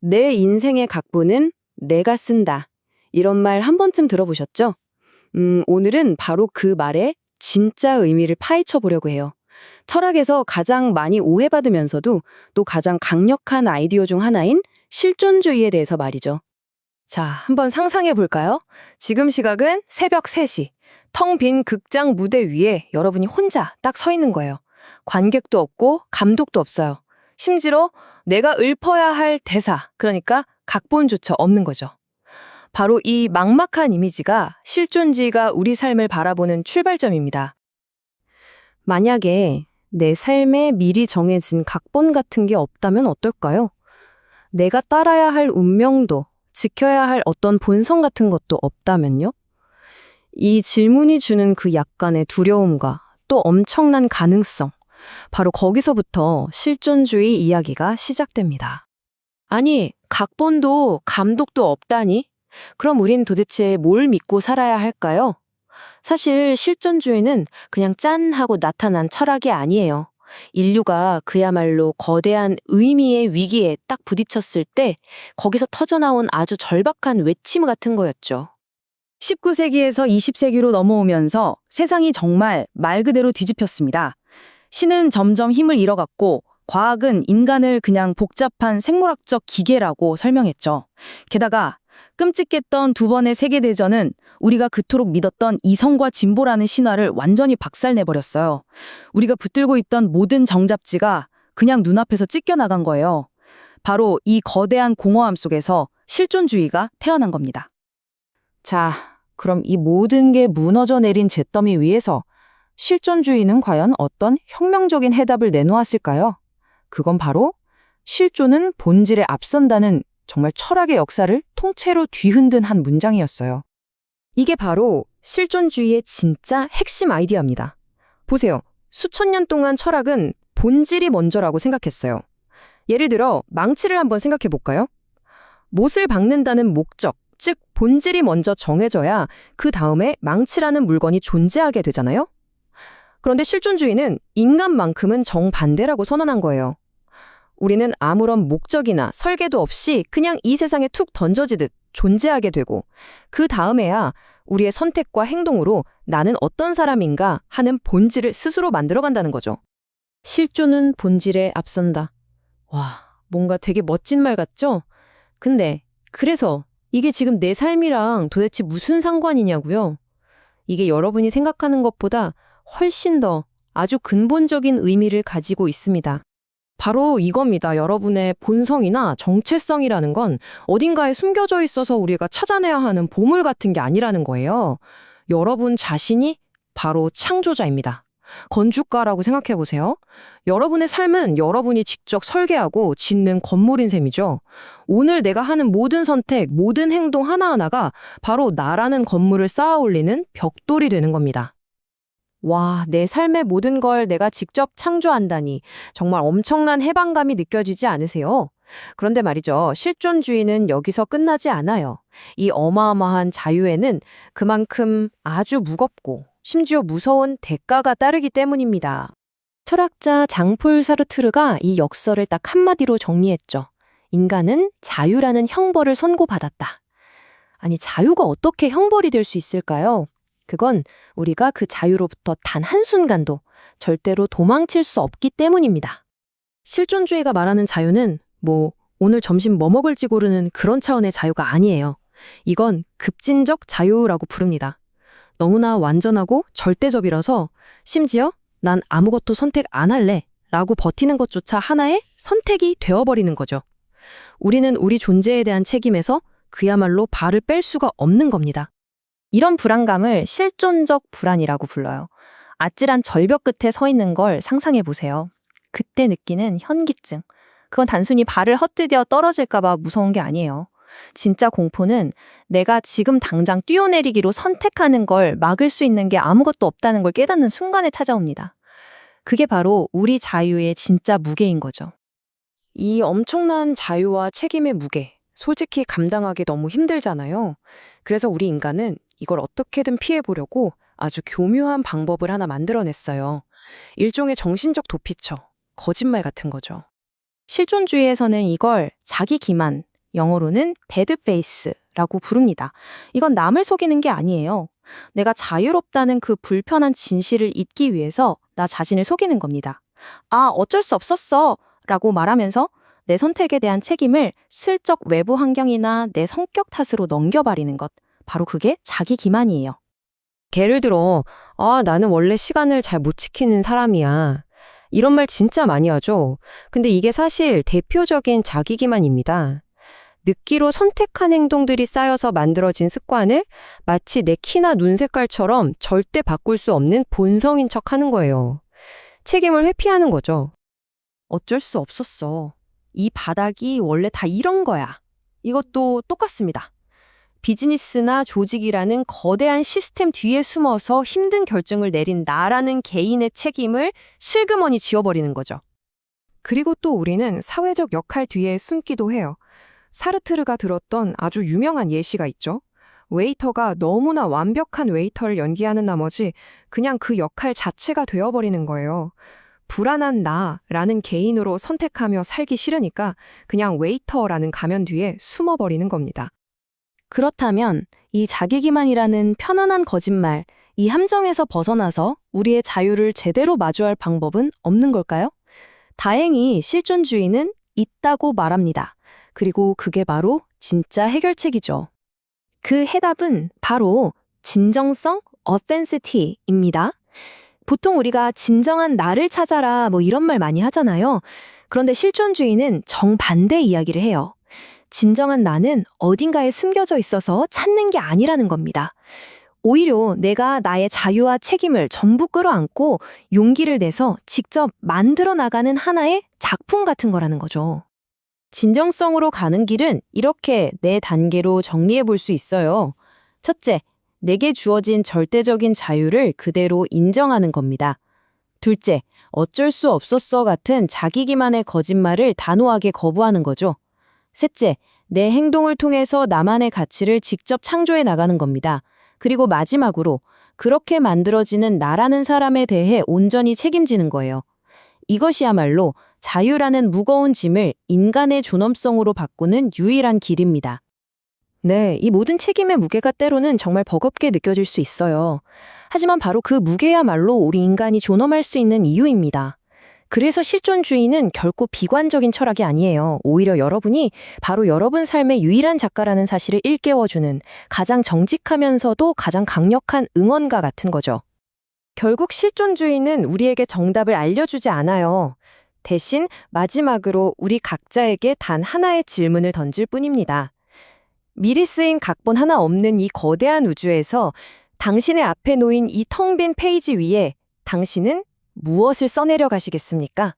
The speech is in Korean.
내 인생의 각본은 내가 쓴다. 이런 말 한 번쯤 들어보셨죠? 오늘은 바로 그 말의 진짜 의미를 파헤쳐 보려고 해요. 철학에서 가장 많이 오해받으면서도 또 가장 강력한 아이디어 중 하나인 실존주의에 대해서 말이죠. 자, 한번 상상해 볼까요? 지금 시각은 새벽 3시. 텅 빈 극장 무대 위에 여러분이 혼자 딱 서 있는 거예요. 관객도 없고 감독도 없어요. 심지어 내가 읊어야 할 대사, 그러니까 각본조차 없는 거죠. 바로 이 막막한 이미지가 실존주의가 우리 삶을 바라보는 출발점입니다. 만약에 내 삶에 미리 정해진 각본 같은 게 없다면 어떨까요? 내가 따라야 할 운명도, 지켜야 할 어떤 본성 같은 것도 없다면요? 이 질문이 주는 그 약간의 두려움과 또 엄청난 가능성, 바로 거기서부터 실존주의 이야기가 시작됩니다. 아니, 각본도 감독도 없다니? 그럼 우린 도대체 뭘 믿고 살아야 할까요? 사실 실존주의는 그냥 짠 하고 나타난 철학이 아니에요. 인류가 그야말로 거대한 의미의 위기에 딱 부딪혔을 때 거기서 터져나온 아주 절박한 외침 같은 거였죠. 19세기에서 20세기로 넘어오면서 세상이 정말 말 그대로 뒤집혔습니다. 신은 점점 힘을 잃어갔고 과학은 인간을 그냥 복잡한 생물학적 기계라고 설명했죠. 게다가 끔찍했던 두 번의 세계대전은 우리가 그토록 믿었던 이성과 진보라는 신화를 완전히 박살내버렸어요. 우리가 붙들고 있던 모든 정잡지가 그냥 눈앞에서 찢겨나간 거예요. 바로 이 거대한 공허함 속에서 실존주의가 태어난 겁니다. 자, 그럼 이 모든 게 무너져 내린 잿더미 위에서 실존주의는 과연 어떤 혁명적인 해답을 내놓았을까요? 그건 바로 실존은 본질에 앞선다는 정말 철학의 역사를 통째로 뒤흔든 한 문장이었어요. 이게 바로 실존주의의 진짜 핵심 아이디어입니다. 보세요. 수천 년 동안 철학은 본질이 먼저라고 생각했어요. 예를 들어 망치를 한번 생각해 볼까요? 못을 박는다는 목적, 즉 본질이 먼저 정해져야 그 다음에 망치라는 물건이 존재하게 되잖아요? 그런데 실존주의는 인간만큼은 정반대라고 선언한 거예요. 우리는 아무런 목적이나 설계도 없이 그냥 이 세상에 툭 던져지듯 존재하게 되고 그 다음에야 우리의 선택과 행동으로 나는 어떤 사람인가 하는 본질을 스스로 만들어간다는 거죠. 실존은 본질에 앞선다. 와, 뭔가 되게 멋진 말 같죠? 근데 그래서 이게 지금 내 삶이랑 도대체 무슨 상관이냐고요? 이게 여러분이 생각하는 것보다 훨씬 더 아주 근본적인 의미를 가지고 있습니다. 바로 이겁니다. 여러분의 본성이나 정체성이라는 건 어딘가에 숨겨져 있어서 우리가 찾아내야 하는 보물 같은 게 아니라는 거예요. 여러분 자신이 바로 창조자입니다. 건축가라고 생각해 보세요. 여러분의 삶은 여러분이 직접 설계하고 짓는 건물인 셈이죠. 오늘 내가 하는 모든 선택, 모든 행동 하나하나가 바로 나라는 건물을 쌓아 올리는 벽돌이 되는 겁니다. 와, 내 삶의 모든 걸 내가 직접 창조한다니 정말 엄청난 해방감이 느껴지지 않으세요? 그런데 말이죠. 실존주의는 여기서 끝나지 않아요. 이 어마어마한 자유에는 그만큼 아주 무겁고 심지어 무서운 대가가 따르기 때문입니다. 철학자 장폴 사르트르가 이 역설을 딱 한마디로 정리했죠. 인간은 자유라는 형벌을 선고받았다. 아니, 자유가 어떻게 형벌이 될 수 있을까요? 그건 우리가 그 자유로부터 단 한순간도 절대로 도망칠 수 없기 때문입니다. 실존주의가 말하는 자유는 오늘 점심 뭐 먹을지 고르는 그런 차원의 자유가 아니에요. 이건 급진적 자유라고 부릅니다. 너무나 완전하고 절대적이라서 심지어 난 아무것도 선택 안 할래 라고 버티는 것조차 하나의 선택이 되어버리는 거죠. 우리는 우리 존재에 대한 책임에서 그야말로 발을 뺄 수가 없는 겁니다. 이런 불안감을 실존적 불안이라고 불러요. 아찔한 절벽 끝에 서 있는 걸 상상해 보세요. 그때 느끼는 현기증. 그건 단순히 발을 헛디뎌 떨어질까 봐 무서운 게 아니에요. 진짜 공포는 내가 지금 당장 뛰어내리기로 선택하는 걸 막을 수 있는 게 아무것도 없다는 걸 깨닫는 순간에 찾아옵니다. 그게 바로 우리 자유의 진짜 무게인 거죠. 이 엄청난 자유와 책임의 무게, 솔직히 감당하기 너무 힘들잖아요. 그래서 우리 인간은 이걸 어떻게든 피해보려고 아주 교묘한 방법을 하나 만들어냈어요. 일종의 정신적 도피처, 거짓말 같은 거죠. 실존주의에서는 이걸 자기 기만, 영어로는 배드페이스라고 부릅니다. 이건 남을 속이는 게 아니에요. 내가 자유롭다는 그 불편한 진실을 잊기 위해서 나 자신을 속이는 겁니다. 아, 어쩔 수 없었어 라고 말하면서 내 선택에 대한 책임을 슬쩍 외부 환경이나 내 성격 탓으로 넘겨버리는 것. 바로 그게 자기 기만이에요. 예를 들어, 나는 원래 시간을 잘 못 지키는 사람이야. 이런 말 진짜 많이 하죠. 근데 이게 사실 대표적인 자기 기만입니다. 늙기로 선택한 행동들이 쌓여서 만들어진 습관을 마치 내 키나 눈 색깔처럼 절대 바꿀 수 없는 본성인 척 하는 거예요. 책임을 회피하는 거죠. 어쩔 수 없었어. 이 바닥이 원래 다 이런 거야. 이것도 똑같습니다. 비즈니스나 조직이라는 거대한 시스템 뒤에 숨어서 힘든 결정을 내린 나라는 개인의 책임을 슬그머니 지워버리는 거죠. 그리고 또 우리는 사회적 역할 뒤에 숨기도 해요. 사르트르가 들었던 아주 유명한 예시가 있죠. 웨이터가 너무나 완벽한 웨이터를 연기하는 나머지 그냥 그 역할 자체가 되어버리는 거예요. 불안한 나라는 개인으로 선택하며 살기 싫으니까 그냥 웨이터라는 가면 뒤에 숨어버리는 겁니다. 그렇다면 이 자기기만이라는 편안한 거짓말, 이 함정에서 벗어나서 우리의 자유를 제대로 마주할 방법은 없는 걸까요? 다행히 실존주의는 있다고 말합니다. 그리고 그게 바로 진짜 해결책이죠. 그 해답은 바로 진정성, authenticity입니다. 보통 우리가 진정한 나를 찾아라 이런 말 많이 하잖아요. 그런데 실존주의는 정반대 이야기를 해요. 진정한 나는 어딘가에 숨겨져 있어서 찾는 게 아니라는 겁니다. 오히려 내가 나의 자유와 책임을 전부 끌어안고 용기를 내서 직접 만들어 나가는 하나의 작품 같은 거라는 거죠. 진정성으로 가는 길은 이렇게 4단계로 정리해 볼 수 있어요. 첫째, 내게 주어진 절대적인 자유를 그대로 인정하는 겁니다. 둘째, 어쩔 수 없었어 같은 자기 기만의 거짓말을 단호하게 거부하는 거죠. 셋째, 내 행동을 통해서 나만의 가치를 직접 창조해 나가는 겁니다. 그리고 마지막으로 그렇게 만들어지는 나라는 사람에 대해 온전히 책임지는 거예요. 이것이야말로 자유라는 무거운 짐을 인간의 존엄성으로 바꾸는 유일한 길입니다. 네, 이 모든 책임의 무게가 때로는 정말 버겁게 느껴질 수 있어요. 하지만 바로 그 무게야말로 우리 인간이 존엄할 수 있는 이유입니다. 그래서 실존주의는 결코 비관적인 철학이 아니에요. 오히려 여러분이 바로 여러분 삶의 유일한 작가라는 사실을 일깨워주는 가장 정직하면서도 가장 강력한 응원가 같은 거죠. 결국 실존주의는 우리에게 정답을 알려주지 않아요. 대신 마지막으로 우리 각자에게 단 하나의 질문을 던질 뿐입니다. 미리 쓰인 각본 하나 없는 이 거대한 우주에서 당신의 앞에 놓인 이 텅 빈 페이지 위에 당신은 무엇을 써내려 가시겠습니까?